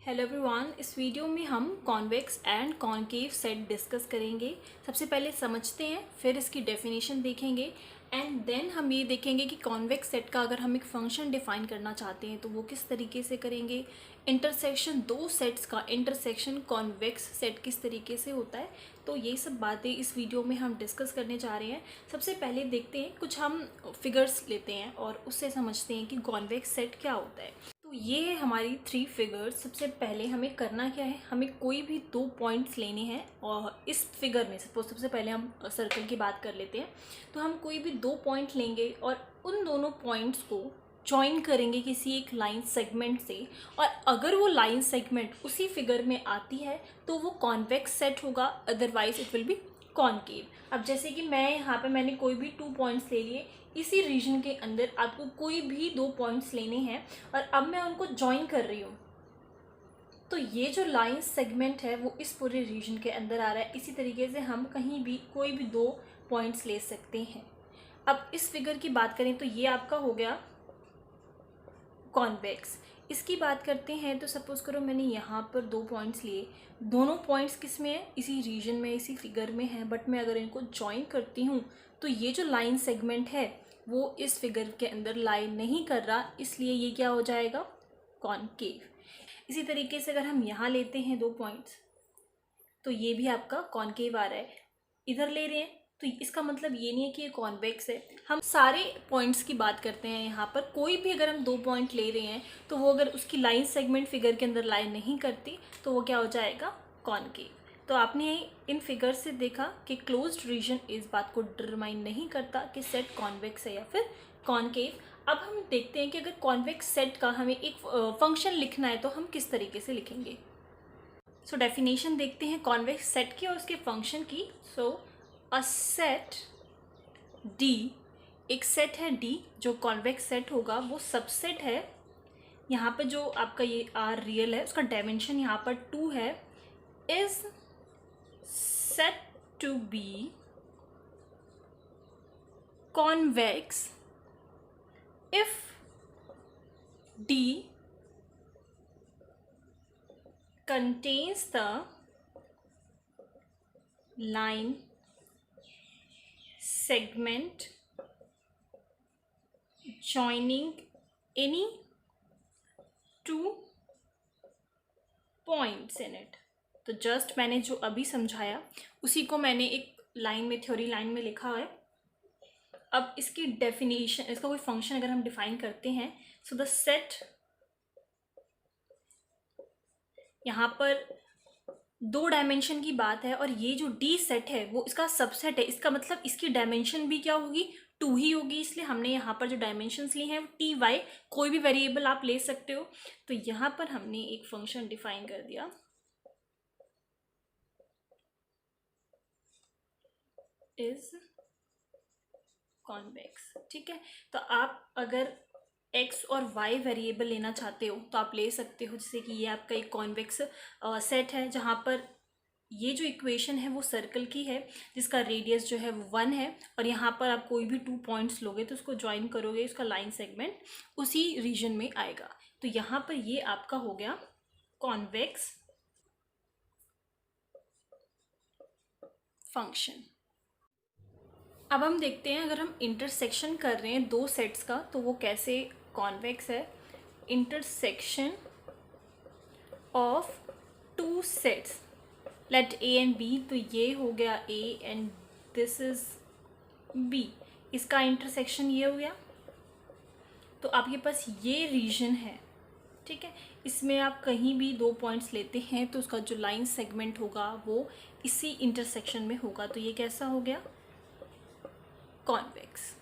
Hello everyone, इस video में हम convex and concave set discuss करेंगे। सबसे पहले समझते हैं, फिर इसकी डेफिनेशन देखेंगे एंड देन हम ये देखेंगे कि कॉन्वेक्स सेट का अगर हम एक फंक्शन डिफाइन करना चाहते हैं तो वो किस तरीके से करेंगे। इंटरसेक्शन दो सेट्स का इंटरसेक्शन कॉन्वेक्स सेट किस तरीके से होता है, तो ये सब बातें इस वीडियो में हम डिस्कस करने जा रहे हैं। सबसे पहले देखते हैं, कुछ हम फिगर्स लेते हैं और उससे समझते हैं कि कॉन्वेक्स सेट क्या होता है। तो ये है हमारी थ्री फिगर्स। सबसे पहले हमें करना क्या है, हमें कोई भी दो पॉइंट्स लेने हैं और इस फिगर में सपोज सबसे पहले हम सर्कल की बात कर लेते हैं। तो हम कोई भी दो पॉइंट लेंगे और उन दोनों पॉइंट्स को जॉइन करेंगे किसी एक लाइन सेगमेंट से, और अगर वो लाइन सेगमेंट उसी फिगर में आती है तो वो कॉन्वेक्स सेट होगा, otherwise it will be concave. अब जैसे कि मैं यहाँ पे मैंने कोई भी टू पॉइंट्स ले लिए, इसी रीजन के अंदर आपको कोई भी दो पॉइंट्स लेने हैं और अब मैं उनको ज्वाइन कर रही हूँ, तो ये जो लाइन सेगमेंट है वो इस पूरे रीजन के अंदर आ रहा है। इसी तरीके से हम कहीं भी कोई भी दो पॉइंट्स ले सकते हैं। अब इस फिगर की बात करें तो ये आपका हो गया कॉन्वेक्स। इसकी बात करते हैं तो सपोज करो मैंने यहाँ पर दो पॉइंट्स लिए, दोनों पॉइंट्स किस में है, इसी रीजन में, इसी फिगर में है, बट मैं अगर इनको ज्वाइन करती हूँ तो ये जो लाइन सेगमेंट है वो इस फिगर के अंदर लाइन नहीं कर रहा, इसलिए ये क्या हो जाएगा, कॉनकेव। इसी तरीके से अगर हम यहाँ लेते हैं दो पॉइंट्स तो ये भी आपका कॉनकेव आ रहा है। इधर ले रहे हैं तो इसका मतलब ये नहीं है कि ये कॉन्वेक्स है। हम सारे पॉइंट्स की बात करते हैं, यहाँ पर कोई भी अगर हम दो पॉइंट ले रहे हैं तो वो अगर उसकी लाइन सेगमेंट फिगर के अंदर लाइन नहीं करती तो वो क्या हो जाएगा, कॉनकेव। तो आपने इन फिगर से देखा कि क्लोज्ड रीजन इस बात को डिटरमाइन नहीं करता कि सेट कॉन्वेक्स है या फिर कॉनकेव। अब हम देखते हैं कि अगर कॉन्वेक्स सेट का हमें एक फंक्शन लिखना है तो हम किस तरीके से लिखेंगे। सो डेफिनेशन देखते हैं कॉन्वेक्स सेट की और उसके फंक्शन की। सो अ सेट डी, एक सेट है डी जो कॉन्वेक्स सेट होगा, वो सबसेट है। यहाँ पे जो आपका ये आर रियल है उसका डायमेंशन यहाँ पर 2 है, is set to be convex if D contains the line segment joining any two points in it। तो जस्ट मैंने जो अभी समझाया उसी को मैंने एक लाइन में, थ्योरी लाइन में लिखा है। अब इसकी डेफिनेशन, इसका कोई फंक्शन अगर हम डिफाइन करते हैं, सो द सेट, यहाँ पर दो डायमेंशन की बात है और ये जो डी सेट है वो इसका सबसेट है। इसका मतलब इसकी डायमेंशन भी क्या होगी, 2 ही होगी, इसलिए हमने यहाँ पर जो डायमेंशंस ली हैं वो टी वाई, कोई भी वेरिएबल आप ले सकते हो। तो यहाँ पर हमने एक फंक्शन डिफाइन कर दिया, इज कॉन्वेक्स। ठीक है, तो आप अगर एक्स और वाई वेरिएबल लेना चाहते हो तो आप ले सकते हो। जैसे कि ये आपका एक कॉन्वेक्स सेट है जहाँ पर ये जो इक्वेशन है वो सर्कल की है जिसका रेडियस जो है वो 1 है, और यहाँ पर आप कोई भी 2 पॉइंट्स लोगे तो उसको ज्वाइन करोगे, उसका लाइन सेगमेंट उसी रीजन में आएगा। तो यहाँ पर ये आपका हो गया कॉन्वेक्स फंक्शन। अब हम देखते हैं अगर हम इंटरसेक्शन कर रहे हैं दो सेट्स का तो वो कैसे कॉन्वेक्स है। Intersection of two sets, let A and B, तो ये हो गया A and this is B, इसका इंटरसेक्शन ये हो गया। तो आपके पास ये रीजन है, ठीक है, इसमें आप कहीं भी दो पॉइंट्स लेते हैं तो उसका जो लाइन सेगमेंट होगा वो इसी इंटरसेक्शन में होगा। तो ये कैसा हो गया, कॉन्वेक्स।